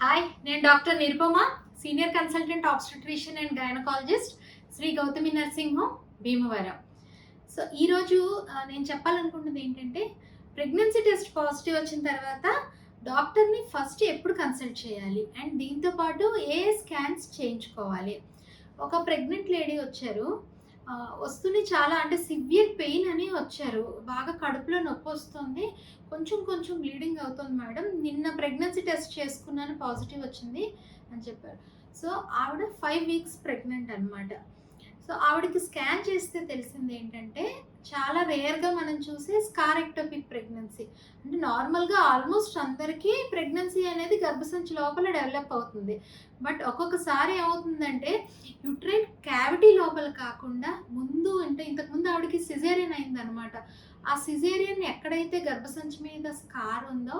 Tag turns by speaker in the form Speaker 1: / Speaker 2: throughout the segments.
Speaker 1: Hi, నేను doctor Nirupama, senior consultant obstetrician and gynaecologist, Sri Gautami nursing home, Bhimavaram. So ఈరోజు నేను చెప్పాలనుకుంటున్నది ఏంటంటే, ప్రెగ్నెన్సీ టెస్ట్ పాజిటివ్ వచ్చిన తర్వాత డాక్టర్ని ఫస్ట్ ఎప్పుడు కన్సల్ట్ చేయాలి అండ్ దీంతో పాటు ఏ స్కాన్స్ చేయించుకోవాలి. ఒక ప్రెగ్నెంట్ లేడీ వచ్చారు. వస్తూనే చాలా అంటే సివియర్ పెయిన్ అని వచ్చారు. బాగా కడుపులో నొప్పి వస్తుంది. కొంచెం కొంచెం బ్లీడింగ్ అవుతుంది మేడం. నిన్న ప్రెగ్నెన్సీ టెస్ట్ చేసుకున్నాను, పాజిటివ్ వచ్చింది అని చెప్పారు. సో ఆవిడ 5 వీక్స్ ప్రెగ్నెంట్ అనమాట. సో ఆవిడకి స్కాన్ చేస్తే తెలిసింది ఏంటంటే, చాలా రేర్గా మనం చూసే స్కారెక్టోపిక్ ప్రెగ్నెన్సీ. అంటే నార్మల్గా ఆల్మోస్ట్ అందరికీ ప్రెగ్నెన్సీ అనేది గర్భసంచి లోపల డెవలప్ అవుతుంది. బట్ ఒక్కొక్కసారి ఏమవుతుందంటే, యూట్రైన్ క్యావిటీ లోపల కాకుండా ముందు అంటే ఇంతకుముందు ఆవిడకి సిజేరియన్ అయిందనమాట. ఆ సిజేరియన్ ఎక్కడైతే గర్భసంచి మీద స్కార్ ఉందో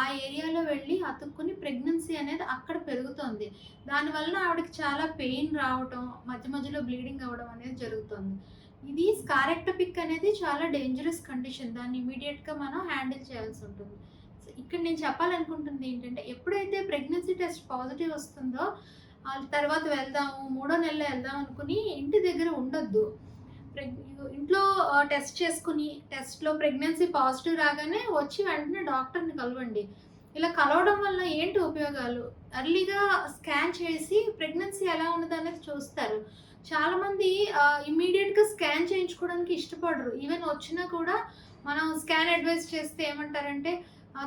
Speaker 1: ఆ ఏరియాలో వెళ్ళి అతుక్కుని ప్రెగ్నెన్సీ అనేది అక్కడ పెరుగుతుంది. దానివల్ల ఆవిడకి చాలా పెయిన్ రావటం, మధ్య మధ్యలో బ్లీడింగ్ అవ్వడం అనేది జరుగుతుంది. ఇది స్కారెక్టోపిక్ అనేది చాలా డేంజరస్ కండిషన్. దాన్ని ఇమీడియట్గా మనం హ్యాండిల్ చేయాల్సి ఉంటుంది. సో ఇక్కడ నేను చెప్పాలనుకుంటుంది ఏంటంటే, ఎప్పుడైతే ప్రెగ్నెన్సీ టెస్ట్ పాజిటివ్ వస్తుందో తర్వాత వెళ్దాము, 3వ నెలలో వెళ్దాం అనుకుని ఇంటి దగ్గర ఉండొద్దు. ఇంట్లో టెస్ట్ చేసుకుని టెస్ట్లో ప్రెగ్నెన్సీ పాజిటివ్ రాగానే వచ్చి వెంటనే డాక్టర్ని కలవండి. ఇలా కలవడం వల్ల ఏంటి ఉపయోగాలు? ఎర్లీగా స్కాన్ చేసి ప్రెగ్నెన్సీ ఎలా ఉన్నది అనేది చూస్తారు. చాలామంది ఇమ్మీడియట్గా స్కాన్ చేయించుకోవడానికి ఇష్టపడరు. ఈవెన్ వచ్చినా కూడా మనం స్కాన్ అడ్వైస్ చేస్తే ఏమంటారంటే,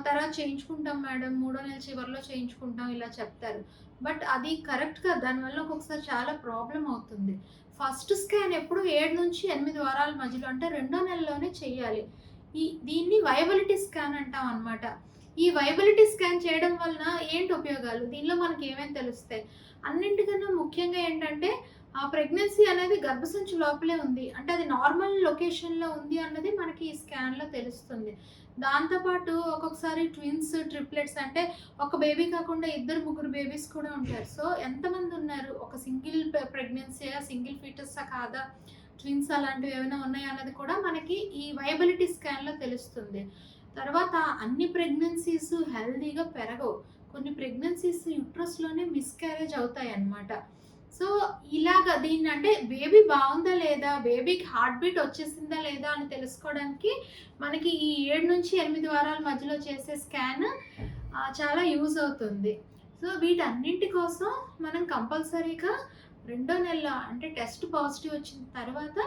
Speaker 1: తర్వాత చేయించుకుంటాం మేడం, 3వ నెల చివరిలో చేయించుకుంటాం ఇలా చెప్తారు. బట్ అది కరెక్ట్ కాదు. దానివల్ల ఒక్కొక్కసారి చాలా ప్రాబ్లం అవుతుంది. ఫస్ట్ స్కాన్ ఎప్పుడు 7 నుంచి 8 వారాల మధ్యలో, అంటే 2వ నెలలోనే చేయాలి. దీన్ని వైబిలిటీ స్కాన్ అంటాం అనమాట. ఈ వైబిలిటీ స్కాన్ చేయడం వలన ఏంటి ఉపయోగాలు? దీనిలో మనకి ఏమేమి తెలుస్తాయి? అన్నింటికన్నా ముఖ్యంగా ఏంటంటే, ఆ ప్రెగ్నెన్సీ అనేది గర్భసంచి లోపలే ఉంది, అంటే అది నార్మల్ లొకేషన్లో ఉంది అన్నది మనకి ఈ స్కాన్లో తెలుస్తుంది. దాంతోపాటు ఒక్కొక్కసారి ట్విన్స్, ట్రిప్లెట్స్, అంటే ఒక బేబీ కాకుండా 2, 3 బేబీస్ కూడా ఉంటారు. సో ఎంతమంది ఉన్నారు, ఒక సింగిల్ ప్రెగ్నెన్సీయా, సింగిల్ ఫీటస్సా కాదా, ట్విన్స్ అలాంటివి ఏమైనా ఉన్నాయా అన్నది కూడా మనకి ఈ వైబిలిటీ స్కాన్లో తెలుస్తుంది. తర్వాత అన్ని ప్రెగ్నెన్సీస్ హెల్దీగా పెరగవు. కొన్ని ప్రెగ్నెన్సీస్ యుట్రస్లోనే మిస్క్యారేజ్ అవుతాయి అన్నమాట. సో ఇలాగ దీన్ని అంటే బేబీ బాగుందా లేదా, బేబీకి హార్ట్ బీట్ వచ్చేసిందా లేదా అని తెలుసుకోవడానికి మనకి ఈ 7 నుంచి 8 వారాల మధ్యలో చేసే స్కాన్ చాలా యూజ్ అవుతుంది. సో వీటన్నింటి కోసం మనం కంపల్సరీగా 2వ నెల అంటే టెస్ట్ పాజిటివ్ వచ్చిన తర్వాత,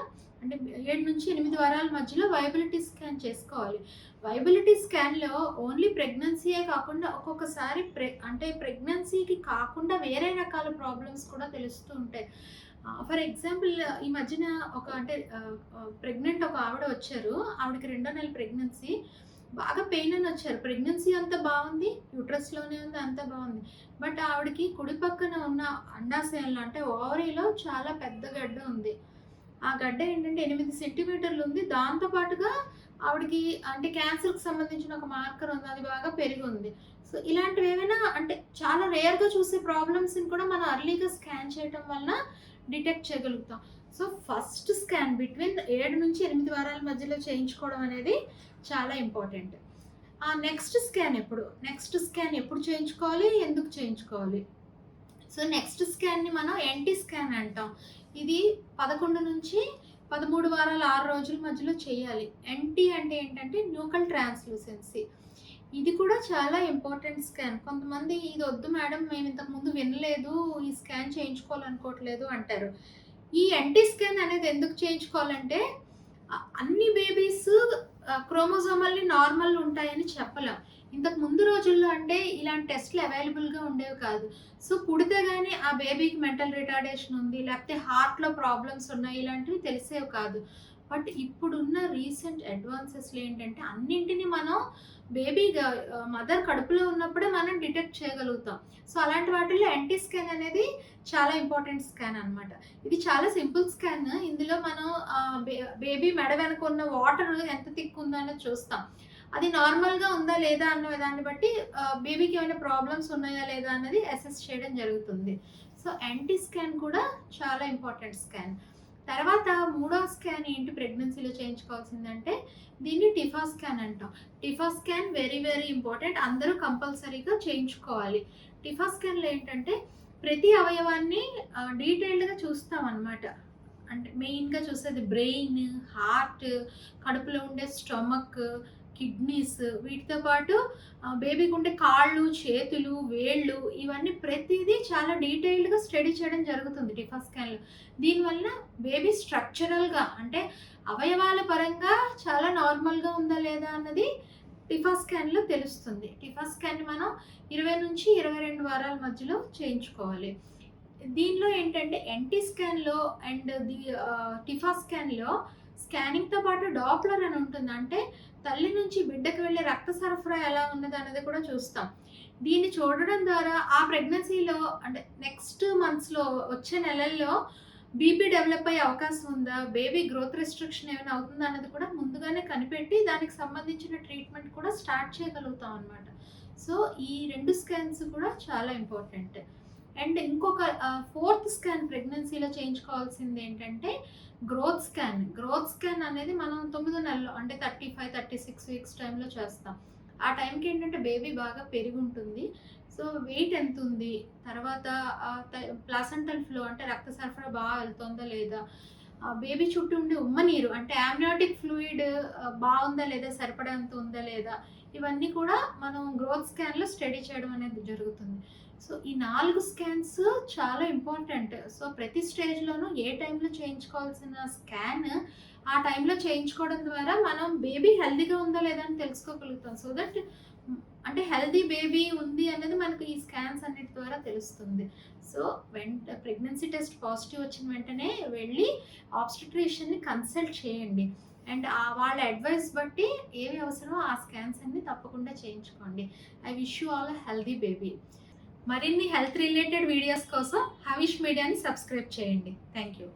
Speaker 1: అంటే 7 నుంచి 8 వారాల మధ్యలో వైబిలిటీ స్కాన్ చేసుకోవాలి. వైబిలిటీ స్కాన్లో ఓన్లీ ప్రెగ్నెన్సీయే కాకుండా ఒక్కొక్కసారి అంటే ప్రెగ్నెన్సీకి కాకుండా వేరే రకాల ప్రాబ్లమ్స్ కూడా తెలుస్తూ ఉంటాయి. ఫర్ ఎగ్జాంపుల్ ఈ మధ్యన అంటే ప్రెగ్నెంట్ ఒక ఆవిడ వచ్చారు. ఆవిడకి 2వ నెల ప్రెగ్నెన్సీ. బాగా పెయిన్ అని వచ్చారు. ప్రెగ్నెన్సీ అంతా బాగుంది, యూట్రస్లోనే ఉంది, అంతా బాగుంది. బట్ ఆవిడకి కుడి పక్కన ఉన్న అండాశయంలో అంటే ఓవరీలో చాలా పెద్ద గడ్డ ఉంది. ఆ గడ్డ ఏంటంటే 8 సెంటీమీటర్లు ఉంది. దాంతోపాటుగా ఆవిడకి అంటే క్యాన్సర్కి సంబంధించిన ఒక మార్కర్ ఉంది, అది బాగా పెరిగి ఉంది. సో ఇలాంటివి ఏమైనా అంటే చాలా రేర్గా చూసే ప్రాబ్లమ్స్ని కూడా మనం అర్లీగా స్కాన్ చేయడం వలన డిటెక్ట్ చేయగలుగుతాం. సో ఫస్ట్ స్కాన్ బిట్వీన్ 7 నుంచి 8 వారాల మధ్యలో చేయించుకోవడం అనేది చాలా ఇంపార్టెంట్. నెక్స్ట్ స్కాన్ ఎప్పుడు చేయించుకోవాలి, ఎందుకు చేయించుకోవాలి? సో నెక్స్ట్ స్కాన్ని మనం ఎన్టీ స్కాన్ అంటాం. ఇది 11 నుంచి 13 వారాల 6 రోజుల మధ్యలో చేయాలి. ఎన్టీ అంటే ఏంటంటే న్యూకల్ ట్రాన్స్లూసెన్సీ. ఇది కూడా చాలా ఇంపార్టెంట్ స్కాన్. కొంతమంది ఇది వద్దు మేడం, మేము ఇంతకుముందు వినలేదు, ఈ స్కాన్ చేయించుకోవాలనుకోవట్లేదు అంటారు. ఈ ఎన్టీ స్కాన్ అనేది ఎందుకు చేయించుకోవాలంటే, అన్ని బేబీస్ క్రోమోజోమల్లీ నార్మల్ ఉంటాయని చెప్పలేం. ఇంతకు ముందు రోజుల్లో అంటే ఇలాంటి టెస్ట్లు అవైలబుల్గా ఉండేవి కాదు. సో పుడితే కానీ ఆ బేబీకి మెంటల్ రిటార్డేషన్ ఉంది, లేకపోతే హార్ట్లో ప్రాబ్లమ్స్ ఉన్నాయి, ఇలాంటివి తెలిసేవి కాదు. బట్ ఇప్పుడున్న రీసెంట్ అడ్వాన్సెస్లో ఏంటంటే అన్నింటినీ మనం బేబీగా మదర్ కడుపులో ఉన్నప్పుడే మనం డిటెక్ట్ చేయగలుగుతాం. సో అలాంటి వాటిల్లో ఎన్టీ స్కాన్ అనేది చాలా ఇంపార్టెంట్ స్కాన్ అనమాట. ఇది చాలా సింపుల్ స్కాన్. ఇందులో మనం బేబీ మెడ వెనక ఉన్న వాటర్ ఎంత థిక్ ఉందో అనేది చూస్తాం. అది నార్మల్గా ఉందా లేదా అన్న దాన్ని బట్టి బేబీకి ఏమైనా ప్రాబ్లమ్స్ ఉన్నాయా లేదా అన్నది అసెస్ చేయడం జరుగుతుంది. సో ఎన్టీ స్కాన్ కూడా చాలా ఇంపార్టెంట్ స్కాన్. తర్వాత 3వ స్కాన్ ఏంటి ప్రెగ్నెన్సీలో చేయించుకోవాల్సిందంటే, దీన్ని టిఫా స్కాన్ అంటాం. TIFFA scan very very important. అందరూ కంపల్సరీగా చేయించుకోవాలి. టిఫా స్కాన్లో ఏంటంటే ప్రతి అవయవాన్ని డీటెయిల్డ్గా చూస్తాం అన్నమాట. అంటే మెయిన్గా చూసేది బ్రెయిన్, హార్ట్, కడుపులో ఉండే స్టమక్, కిడ్నీస్, వీటితో పాటు బేబీకి ఉండే కాళ్ళు, చేతులు, వేళ్ళు, ఇవన్నీ ప్రతిదీ చాలా డీటెయిల్డ్గా స్టడీ చేయడం జరుగుతుంది టిఫా స్కాన్లో. దీనివల్ల బేబీ స్ట్రక్చరల్గా అంటే అవయవాల పరంగా చాలా నార్మల్గా ఉందా లేదా అన్నది టిఫా స్కాన్లో తెలుస్తుంది. టిఫా స్కాన్ మనం 20 నుంచి 22 వారాల మధ్యలో చేయించుకోవాలి. దీనిలో ఏంటంటే ఎన్టీ స్కాన్లో అండ్ టిఫా స్కాన్లో స్కానింగ్తో పాటు డాప్లర్ అని ఉంటుంది. అంటే తల్లి నుంచి బిడ్డకు వెళ్ళే రక్త సరఫరా ఎలా ఉన్నది అన్నది కూడా చూస్తాం. దీన్ని చూడడం ద్వారా ఆ ప్రెగ్నెన్సీలో అంటే నెక్స్ట్ మంత్స్లో వచ్చే నెలల్లో బీపీ డెవలప్ అయ్యే అవకాశం ఉందా, బేబీ గ్రోత్ రెస్ట్రిక్షన్ ఏమైనా అవుతుందా అన్నది కూడా ముందుగానే కనిపెట్టి దానికి సంబంధించిన ట్రీట్మెంట్ కూడా స్టార్ట్ చేయగలుగుతాం అనమాట. సో ఈ 2 స్కాన్స్ కూడా చాలా ఇంపార్టెంట్. అండ్ ఇంకొక 4th స్కాన్ ప్రెగ్నెన్సీలో చేయించుకోవాల్సింది ఏంటంటే గ్రోత్ స్కాన్. గ్రోత్ స్కాన్ అనేది మనం 9 నెలలు అంటే 35-36 వీక్స్ టైంలో చేస్తాం. ఆ టైంకి ఏంటంటే బేబీ బాగా పెరిగి ఉంటుంది. సో వెయిట్ ఎంత ఉంది, తర్వాత ప్లాసెంటల్ ఫ్లో అంటే రక్త సరఫరా బాగా వెళ్తుందా లేదా, బేబీ చుట్టూ ఉండే ఉమ్మనీరు అంటే ఆమ్నియోటిక్ ఫ్లూయిడ్ బాగుందా లేదా, సరిపడంత ఉందా లేదా, ఇవన్నీ కూడా మనం గ్రోత్ స్కాన్లో స్టడీ చేయడం అనేది జరుగుతుంది. సో ఈ 4 స్కాన్స్ చాలా ఇంపార్టెంట్. సో ప్రతి స్టేజ్లోనూ ఏ టైంలో చేయించుకోవాల్సిన స్కాన్ ఆ టైంలో చేయించుకోవడం ద్వారా మనం బేబీ హెల్తీగా ఉందా లేదా అని తెలుసుకోగలుగుతాం. సో దట్ అంటే హెల్తీ బేబీ ఉంది అనేది మనకు ఈ స్కాన్స్ అన్నిటి ద్వారా తెలుస్తుంది. సో ప్రెగ్నెన్సీ టెస్ట్ పాజిటివ్ వచ్చిన వెంటనే వెళ్ళి ఆబ్స్టెట్రిషియన్ని కన్సల్ట్ చేయండి. అండ్ వాళ్ళ అడ్వైస్ బట్టి ఏవి అవసరమో ఆ స్కాన్స్ అన్ని తప్పకుండా చేయించుకోండి. I wish you all healthy baby. మరిన్ని హెల్త్ రిలేటెడ్ వీడియోస్ కోసం హవిష్ మీడియాని సబ్స్క్రైబ్ చేయండి. Thank you.